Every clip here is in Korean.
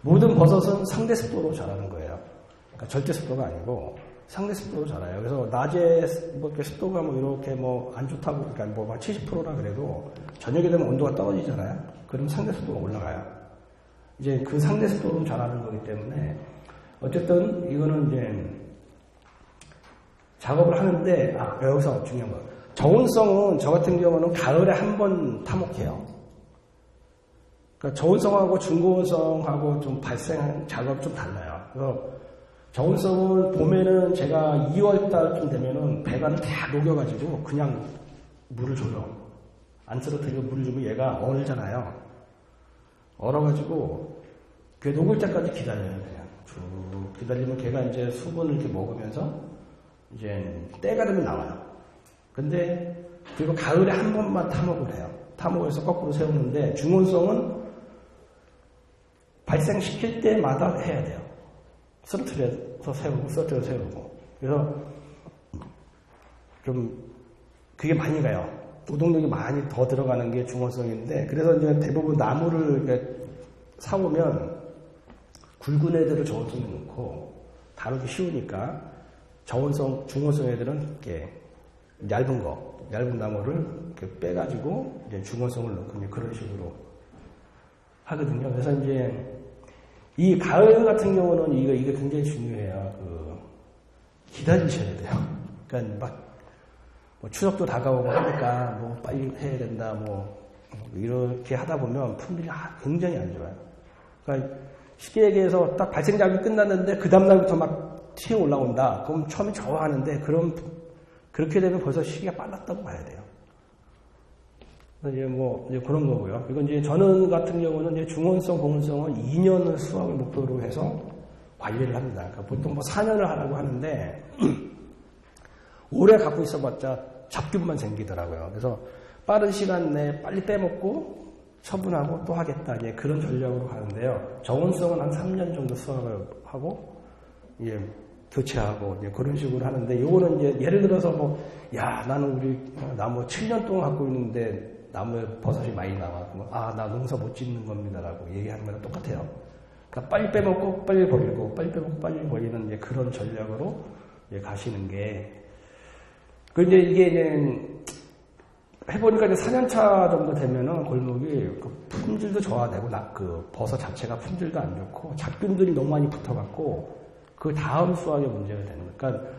모든 버섯은 상대 습도로 자라는 거예요. 그러니까 절대 습도가 아니고 상대 습도로 자라요. 그래서 낮에 뭐 이렇게 습도가 뭐 이렇게 뭐 안 좋다고, 그러니까 뭐 70%라 그래도 저녁에 되면 온도가 떨어지잖아요. 그럼 상대 습도가 올라가요. 이제 그 상대 습도로 자라는 거기 때문에 어쨌든 이거는 이제 작업을 하는데, 여기서 중요한 거. 저온성은 저 같은 경우는 가을에 한 번 타목해요. 그러니까 저온성하고 중고온성하고 좀 발생 작업 좀 달라요. 그래서 저온성은 봄에는 제가 2월달쯤 되면은 배관을 다 녹여가지고 그냥 물을 줘요. 안 쓰러뜨리고 물을 주면 얘가 얼잖아요. 얼어가지고 그 녹을 때까지 기다려요. 그냥 쭉 기다리면 걔가 이제 수분을 이렇게 먹으면서 이제 때가 되면 나와요. 근데 그리고 가을에 한 번만 타목을 해요. 타목을 해서 거꾸로 세우는데 중온성은 발생시킬 때마다 해야 돼요. 쓰러뜨려서 세우고 쓰러뜨려서 세우고. 그래서 좀 그게 많이 가요. 노동력이 많이 더 들어가는 게 중온성인데, 그래서 이제 대부분 나무를 사오면 굵은 애들을 저온성에 넣고 다루기 쉬우니까 저온성, 중온성 애들은 이렇게 얇은 나무를 이렇게 빼가지고 이제 중온성을 넣고 이제 그런 식으로 하거든요. 그래서 이제 이 가을 같은 경우는 이게 굉장히 중요해요. 기다리셔야 돼요. 그러니까 막 뭐 추석도 다가오고 하니까 뭐 빨리 해야 된다 뭐 이렇게 하다 보면 품질이 굉장히 안 좋아요. 그러니까 쉽게 얘기해서 딱 발생 작업이 끝났는데 그 다음날부터 막 튀어 올라온다. 그럼 처음에 좋아하는데 그렇게 되면 벌써 시기가 빨랐다고 봐야 돼요. 이제 그런 거고요. 이건 이제 저는 같은 경우는 이제 중온성, 고온성은 2년을 수확을 목표로 해서 관리를 합니다. 그러니까 보통 뭐 4년을 하라고 하는데 오래 갖고 있어봤자 잡균만 생기더라고요. 그래서 빠른 시간 내에 빨리 빼먹고 처분하고 또 하겠다. 이제 그런 전략으로 가는데요. 저온성은 한 3년 정도 수확을 하고 이제 교체하고 이제 그런 식으로 하는데, 요거는 이제 예를 들어서 나는 우리 나무 7년 동안 갖고 있는데 나무에 버섯이 많이 나와. 나 농사 못 짓는 겁니다라고 얘기하는 거랑 똑같아요. 그러니까 빨리 빼먹고 빨리 버리고, 빨리 빼먹고 빨리 버리는 이제 그런 전략으로 이제 가시는 게. 이제 이게 이제 해보니까 이제 4년차 정도 되면은 골목이 품질도 저하되고 그 버섯 자체가 품질도 안 좋고 잡균들이 너무 많이 붙어갖고 그 다음 수확에 문제가 되는 거예요. 그러니까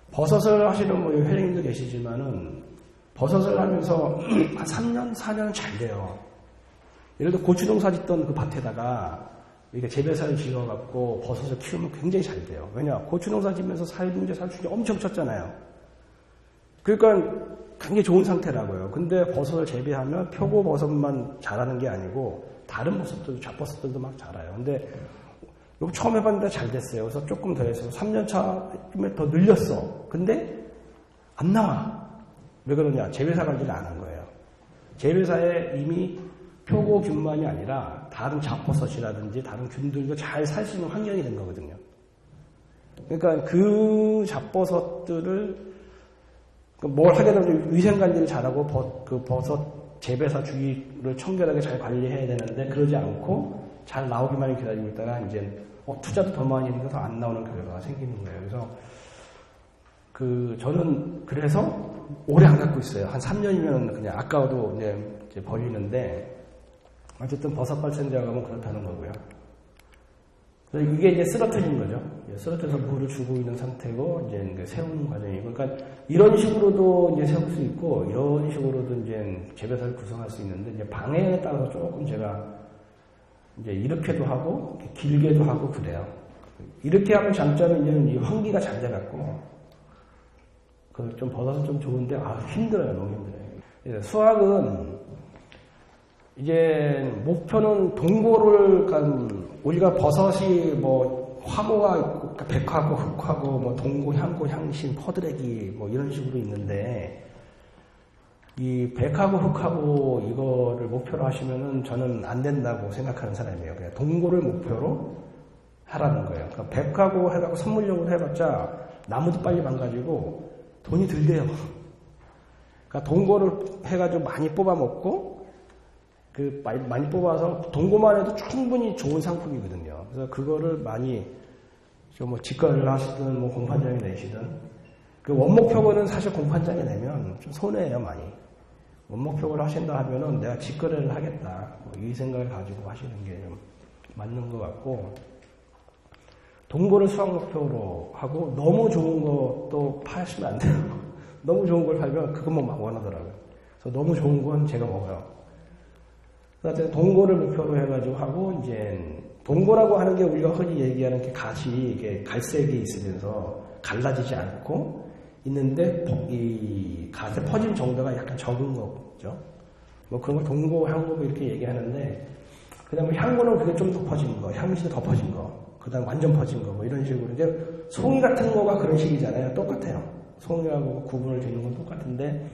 버섯을 하시는 뭐 회장님도 계시지만은 버섯을 하면서 한 3년, 4년은 잘 돼요. 예를 들어 고추 농사 짓던 그 밭에다가 이렇게 재배사를 지어갖고 버섯을 키우면 굉장히 잘 돼요. 왜냐? 고추 농사 짓면서 살균제, 살충제 엄청 쳤잖아요. 그러니까 굉장히 좋은 상태라고요. 근데 버섯을 재배하면 표고 버섯만 자라는 게 아니고 다른 버섯들도, 잡버섯들도 막 자라요. 근데 이거 처음 해봤는데 잘 됐어요. 그래서 조금 더 해서 3년차쯤에 더 늘렸어. 근데 안 나와. 왜 그러냐? 재배사 관리를 안 한 거예요. 재배사에 이미 표고균만이 아니라 다른 잡버섯이라든지 다른 균들도 잘 살 수 있는 환경이 된 거거든요. 그러니까 그 잡버섯들을 뭘 하게 되면 위생관리를 잘하고 그 버섯 재배사 주기를 청결하게 잘 관리해야 되는데 그러지 않고 잘 나오기만 기다리고 있다가 이제 투자도 더 많이 했는데 더 안 나오는 결과가 생기는 거예요. 그래서 저는 그래서 오래 안 갖고 있어요. 한 3년이면 그냥 아까워도 이제 버리는데 어쨌든 버섯 발생 작업은 그렇다는 거고요. 그래서 이게 이제 쓰러뜨린 거죠. 쓰러뜨려서 물을 주고 있는 상태고 이제 세우는 과정이고, 그러니까 이런 식으로도 이제 세울 수 있고 이런 식으로도 이제 재배사를 구성할 수 있는데 이제 방향에 따라서 조금 제가 이제 이렇게도 하고 길게도 하고 그래요. 이렇게 하면 장점은 이제 이 환기가 잘 돼갖고 좀 버섯은 좀 좋은데 힘들어요. 너무 힘들어요. 수확은 이제 목표는 동고를, 그러니까 우리가 버섯이 뭐 화고가 있고, 그러니까 백화고, 흑화고, 뭐 동고, 향고, 향신, 퍼드레기 뭐 이런 식으로 있는데 이 백화고, 흑화고 이거를 목표로 하시면은 저는 안 된다고 생각하는 사람이에요. 그냥 동고를 목표로 하라는 거예요. 그러니까 백화고 해갖고 선물용으로 해봤자 나무도 빨리 망가지고 돈이 덜 돼요. 그러니까 동고를 해가지고 많이 뽑아먹고 많이 뽑아서 동고만 해도 충분히 좋은 상품이거든요. 그래서 그거를 많이 뭐 직거래를 하시든 뭐 공판장에 내시든 그 원목표고는 사실 공판장에 내면 좀 손해예요 많이. 원목표고를 하신다 하면은 내가 직거래를 하겠다 뭐 이 생각을 가지고 하시는 게 좀 맞는 것 같고 동고를 수학목표로 하고 너무 좋은 것도 파시면 안 돼요. 너무 좋은 걸 팔면 그것만 막 원하더라고요. 그래서 너무 좋은 건 제가 먹어요. 그래서 동고를 목표로 해가지고 하고 이제 동고라고 하는 게 우리가 흔히 얘기하는 게 갓이 이게 갈색이 있으면서 갈라지지 않고 있는데 이 갓의 퍼짐 정도가 약간 적은 거죠. 뭐 그런 걸 동고, 향고 이렇게 얘기하는데 그다음에 향고는 그게 좀 더 퍼진 거, 향신이 더 퍼진 거, 그다음 완전 퍼진 거 뭐 이런 식으로 이제 송이 같은 거가 그런 식이잖아요. 똑같아요. 송이하고 구분을 짓는 건 똑같은데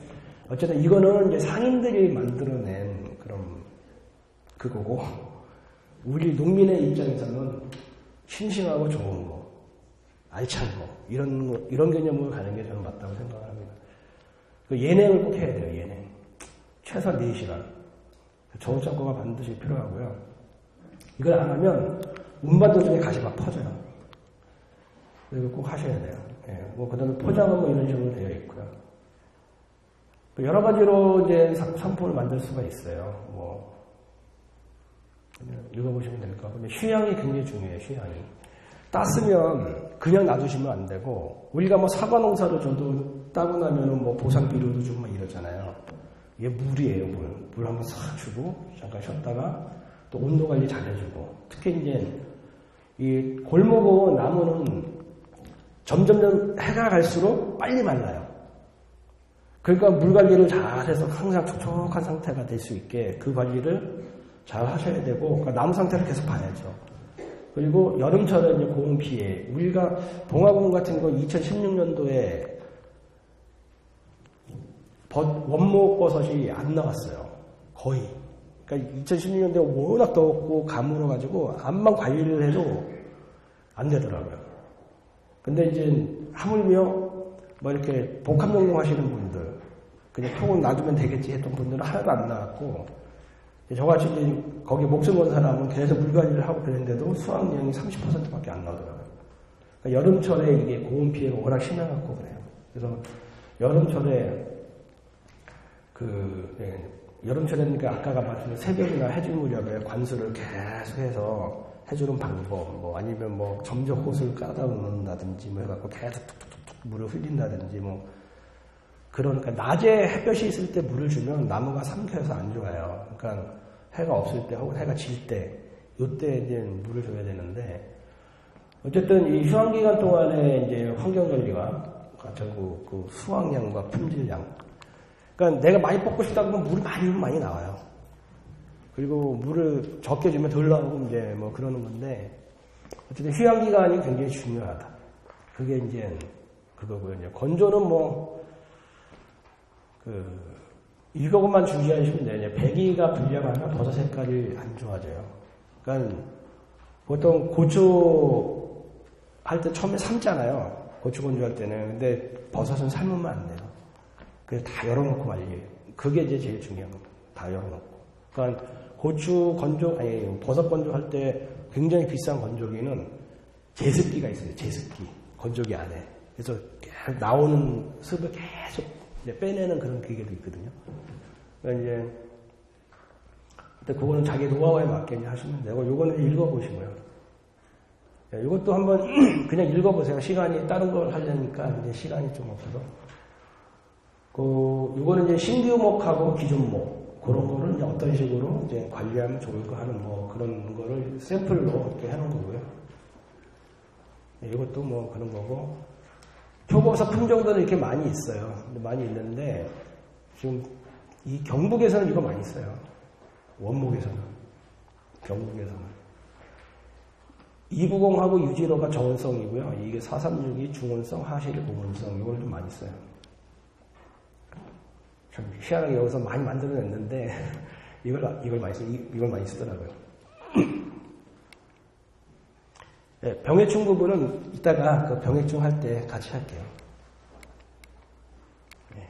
어쨌든 이거는 이제 상인들이 만들어낸 그런 그거고 우리 농민의 입장에서는 싱싱하고 좋은 거, 알찬 거 이런 개념으로 가는 게 저는 맞다고 생각을 합니다. 그 예냉을 꼭 해야 돼요. 예냉 최소 4시간 저울장거가 반드시 필요하고요. 이걸 안 하면 운반도 중에 가시 막 퍼져요. 그리고 꼭 하셔야 돼요. 예, 뭐 그다음에 포장은 뭐 이런 식으로 되어 있고요. 여러 가지로 이제 상품을 만들 수가 있어요. 뭐 읽어보시면 될 것 같고 휴양이 굉장히 중요해요. 휴양이 땄으면 그냥 놔두시면 안 되고 우리가 뭐 사과 농사를 줘도 따고 나면은 뭐 보상 비료도 주고 막 이러잖아요. 이게 물이에요. 물 한번 싹 주고 잠깐 쉬었다가 또 온도 관리 잘 해주고 특히 이제 이 골목은 나무는 점점 해가 갈수록 빨리 말라요. 그러니까 물 관리를 잘 해서 항상 촉촉한 상태가 될 수 있게 그 관리를 잘 하셔야 되고, 그러니까 나무 상태를 계속 봐야죠. 그리고 여름철에 이제 고온 피해. 우리가 동화공 같은 거 2016년도에 원목버섯이 안 나왔어요. 거의. 그러니까 2016년도에 워낙 더웠고 가물어가지고 암만 관리를 해도 안 되더라고요. 근데 이제 하물며 뭐 이렇게 복합농농 하시는 분들, 그냥 표고 놔두면 되겠지 했던 분들은 하나도 안 나왔고, 저같이 이제 거기 목숨 건 사람은 계속 물 관리를 하고 그랬는데도 수확량이 30%밖에 안 나오더라고요. 그러니까 여름철에 이게 고온 피해가 워낙 심해갖고 그래요. 그래서 여름철에 여름철에니까 아까가 말씀드린 새벽이나 해질 무렵에 관수를 계속해서 해주는 방법, 뭐 아니면 뭐 점적 호수를 까다 놓는다든지 뭐 해갖고 계속 툭툭툭툭 물을 흘린다든지 뭐 그러니까 낮에 햇볕이 있을 때 물을 주면 나무가 삼켜서 안 좋아요. 그러니까 해가 없을 때 혹은 해가 질 때 이때 이제 물을 줘야 되는데 어쨌든 이 휴양 기간 동안에 이제 환경 관리가 결국 그 수확량과 품질량. 그러니까 내가 많이 뽑고 싶다 그러면 물이 많이 나와요. 그리고 물을 적게 주면 덜 나오고 이제 뭐 그러는 건데 어쨌든 휴양 기간이 굉장히 중요하다. 그게 이제 그거고요. 이제 건조는 뭐 이것만 주의하시면 돼요. 배기가 불량하면 버섯 색깔이 안 좋아져요. 그러니까 보통 고추 할 때 처음에 삶잖아요. 고추 건조할 때는. 근데 버섯은 삶으면 안 돼요. 그래서 다 열어놓고 말이에요. 그게 이제 제일 중요한 겁니다. 다 열어놓고. 그러니까 버섯 건조할 때 굉장히 비싼 건조기는 제습기가 있어요. 제습기. 건조기 안에. 그래서 계속 나오는 습을 계속 이제 빼내는 그런 기계도 있거든요. 그러니까 이제, 근데 그거는 자기 노하우에 맞게 하시면 되고, 요거는 읽어보시고요. 이것도 한번 그냥 읽어보세요. 시간이 다른 걸 하려니까 이제 시간이 좀 없어서. 요거는 이제 신규목하고 기존목, 그런 거를 이제 어떤 식으로 이제 관리하면 좋을까 하는 뭐 그런 거를 샘플로 이렇게 해놓은 거고요. 이것도 뭐 그런 거고. 표고버섯 품종들은 이렇게 많이 있어요. 많이 있는데, 지금 이 경북에서는 이거 많이 써요. 원목에서는. 경북에서는. 290하고 유지로가 정원성이고요. 이게 436이 중원성, 하실이 고문성. 이걸 좀 많이 써요. 참 희한하게 여기서 많이 만들어냈는데, 이걸 많이 쓰더라고요. 네, 병해충 부분은 이따가 그 병해충 할 때 같이 할게요. 네.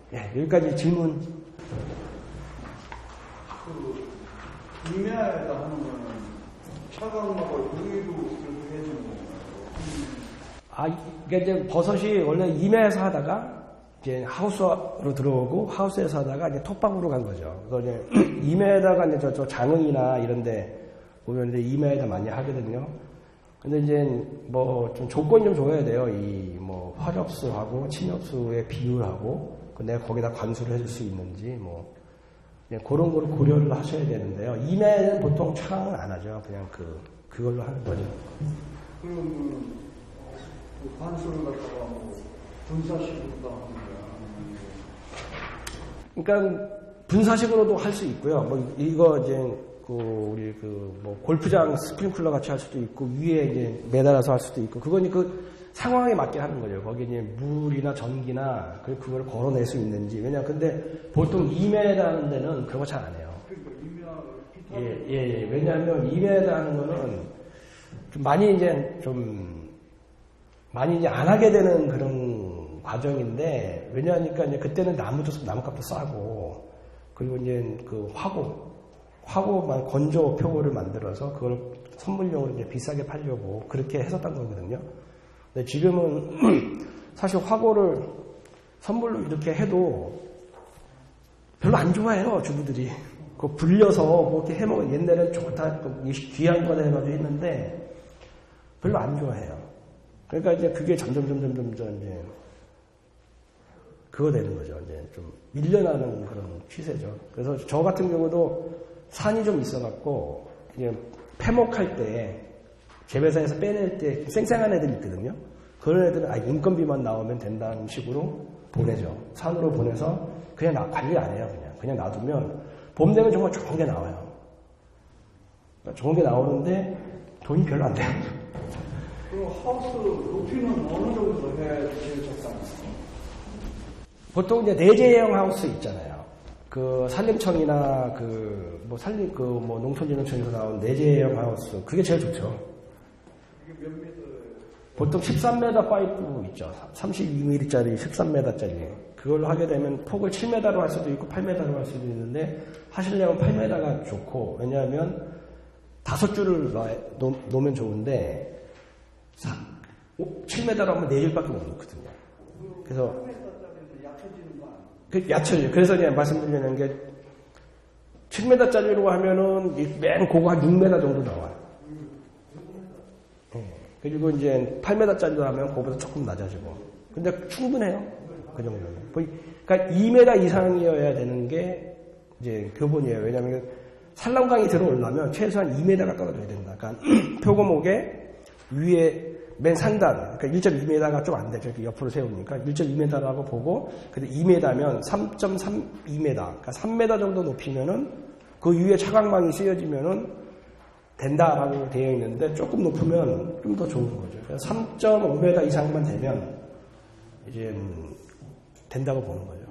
네, 여기까지 질문. 이메아에다 하는 거는 차가움하고 유리도 그렇게 해주는 건가요? 이게 이제 버섯이 원래 임야에서 하다가 이제 하우스로 들어오고 하우스에서 하다가 이제 톱밥으로 간 거죠. 그래서 이제 임야에다가 이제 저 장흥이나 이런데 보면 이제 임야에다 많이 하거든요. 근데 이제 뭐 좀 조건이 좀 줘야 돼요. 이 뭐 화접수하고 침엽수의 비율하고 내가 거기다 관수를 해줄 수 있는지 뭐 그런 거를 고려를 하셔야 되는데요. 임야에는 보통 차강은 안 하죠. 그냥 그걸로 하는 거죠. 그럼 그 관수를 갖다가 뭐 분사식으로도 하는 거야? 그러니까 분사식으로도 할 수 있고요. 뭐 이거 이제 우리 뭐 골프장 스프링클러 같이 할 수도 있고 위에 이제 매달아서 할 수도 있고 그건 그 상황에 맞게 하는 거죠. 거기에 이제 물이나 전기나 그걸 걸어낼 수 있는지. 근데 보통 2m 하는 데는 그런 거 잘 안 해요. 예. 왜냐하면 2m 하는 거는 좀 많이 이제 안 하게 되는 그런 과정인데 왜냐하니까 이제 그때는 나무값도 싸고 그리고 이제 그 화고만 건조 표고를 만들어서 그걸 선물용으로 이제 비싸게 팔려고 그렇게 했었던 거거든요. 근데 지금은 사실 화고를 선물로 이렇게 해도 별로 안 좋아해요, 주부들이. 그거 불려서 뭐 이렇게 해먹은 옛날엔 좋다, 귀한 거다 해가지고 했는데 별로 안 좋아해요. 그러니까 이제 그게 점점 이제 그거 되는 거죠. 이제 좀 밀려나는 그런 추세죠. 그래서 저 같은 경우도 산이 좀 있어갖고 이제 패목할 때 재배사에서 빼낼 때 생생한 애들이 있거든요. 그런 애들은 인건비만 나오면 된다는 식으로 보내죠. 산으로 보내서 그냥 관리 안 해요. 그냥 놔두면 봄 되면 정말 좋은 게 나와요. 좋은 게 나오는데 돈이 별로 안 돼요. 그럼 하우스 높이는 어느 정도 해야 제일 적당해요? 보통 이제 내재형 하우스 있잖아요. 그 산림청이나 농촌진흥청에서 나온 내재형 하우스 그게 제일 좋죠. 이게 몇 미터? 보통 13m 파이프 있죠. 32mm짜리 13m짜리 그걸로 하게 되면 폭을 7m로 할 수도 있고 8m로 할 수도 있는데 하시려면 8m가 좋고 왜냐하면 5줄을 놓으면 좋은데 7m로 하면 4줄밖에 못 놓거든요. 그래서 8m짜리는 약해지는 거 아니에요? 약쳐요. 그래서 그냥 말씀드리는 게 7m짜리로 하면은 맨 고거 한 6m 정도 나와요. 그리고 이제 8m짜리로 하면 그거보다 조금 낮아지고. 근데 충분해요. 그 정도는. 그러니까 2m 이상이어야 되는 게 이제 교본이에요. 왜냐하면 산란강이 들어오려면 최소한 2m가 떨어져야 된다. 그러니까 표고목에 위에 맨 상단, 그러니까 1.2m가 좀 안 되죠. 이렇게 옆으로 세우니까 1.2m라고 보고, 근데 2m면 3.32m, 그러니까 3m 정도 높이면은 그 위에 차광망이 쓰여지면은 된다라고 되어 있는데 조금 높으면 좀 더 좋은 거죠. 3.5m 이상만 되면 이제 된다고 보는 거죠.